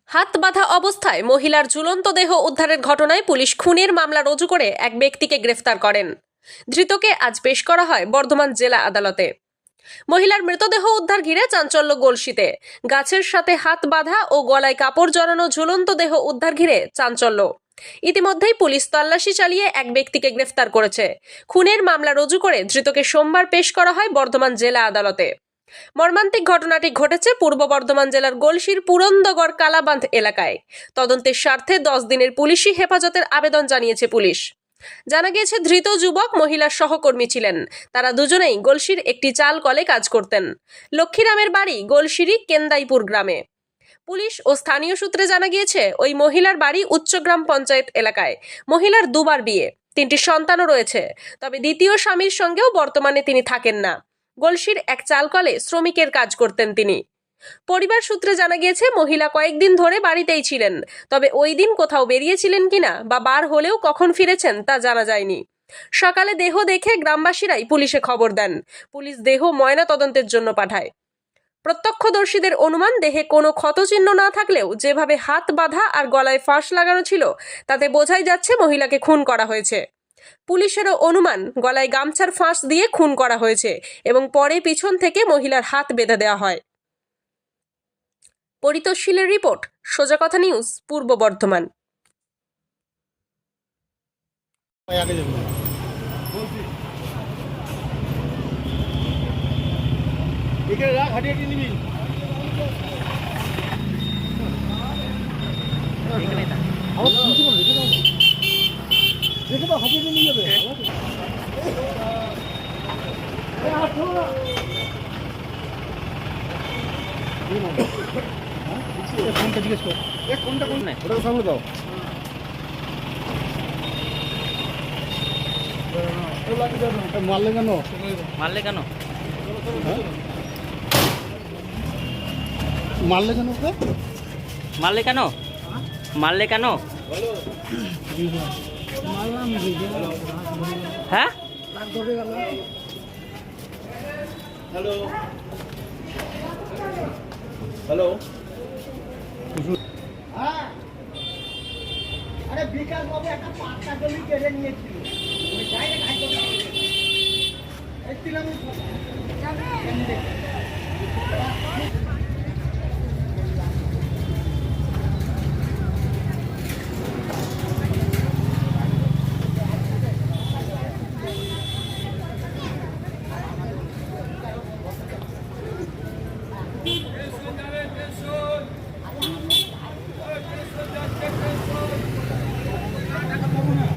হাত বাঁধা অবস্থায় মহিলার ঝুলন্ত দেহ উদ্ধারের ঘটনায় পুলিশ খুনের মামলা রুজু করে এক ব্যক্তিকে গ্রেফতার করেন। ধৃতকে আজ পেশ করা হয় বর্ধমান জেলা আদালতে। মহিলার মৃতদেহ উদ্ধার ঘিরে চাঞ্চল্য গলসিতে। গাছের সাথে হাত বাঁধা ও গলায় কাপড় জড়ানো ঝুলন্ত দেহ উদ্ধার ঘিরে চাঞ্চল্য। ইতিমধ্যেই পুলিশ তল্লাশি চালিয়ে এক ব্যক্তিকে গ্রেফতার করেছে। খুনের মামলা রুজু করে ধৃতকে সোমবার পেশ করা হয় বর্ধমান জেলা আদালতে। মর্মান্তিক ঘটনাটি ঘটেছে পূর্ব বর্ধমান জেলার গলসির পুরন্দগড় কালাবাঁধ এলাকায়। তদন্তের স্বার্থে 10 দিনের পুলিশি হেফাজতের আবেদন জানিয়েছে পুলিশ। জানা গিয়েছে, ধৃত যুবক মহিলার সহকর্মী ছিলেন। তারা দুজনেই গলসির একটি চাল কলে কাজ করতেন। লক্ষ্মীরামের বাড়ি গলসিরি কেন্দাইপুর গ্রামে। পুলিশ ও স্থানীয় সূত্রে জানা গিয়েছে, ওই মহিলার বাড়ি উচ্চগ্রাম পঞ্চায়েত এলাকায়। মহিলার দুবার বিয়ে, 3টি সন্তানও রয়েছে। তবে দ্বিতীয় স্বামীর সঙ্গেও বর্তমানে তিনি থাকেন না। গলসির এক চাল কলে শ্রমিকের কাজ করতেন তিনি। পরিবার সূত্রে জানা গিয়েছে, মহিলা কয়েকদিন ধরে বাড়িতেই ছিলেন। তবে ওই দিন কোথাও বেরিয়েছিলেন কিনা বা বার হলেও কখন ফিরেছেন তা জানা যায়নি। সকালে দেহ দেখে গ্রামবাসীরাই পুলিশে খবর দেন। পুলিশ দেহ ময়না তদন্তের জন্য পাঠায়। প্রত্যক্ষদর্শীদের অনুমান, দেহে কোনো ক্ষতচিহ্ন না থাকলেও যেভাবে হাত বাঁধা আর গলায় ফাঁস লাগানো ছিল তাতে বোঝাই যাচ্ছে মহিলাকে খুন করা হয়েছে। পুলিশেরও অনুমান, গলায় গামছার ফাঁস দিয়ে খুন করা হয়েছে এবং পরে পিছন থেকে মহিলার হাত বেঁধে দেওয়া হয়। পরিতোষশীলের রিপোর্ট, সোজা কথা নিউজ, পূর্ব বর্ধমান। কোনটা জিজ্ঞেস কর, কোনটা কোন নাই ওটা সামনে দাও। মারলে কেন? মারলে কেন? মারলে কেন? মারলে কেন? মারলে কেন? হ্যাঁ, হ্যালো হ্যালো, আরে বিকাশ বাবু একটা পাঁচটা জমি কেড়ে নিয়েছিল, ওই ডাইরেক্ট হাইকোর্টে এসেছিলাম।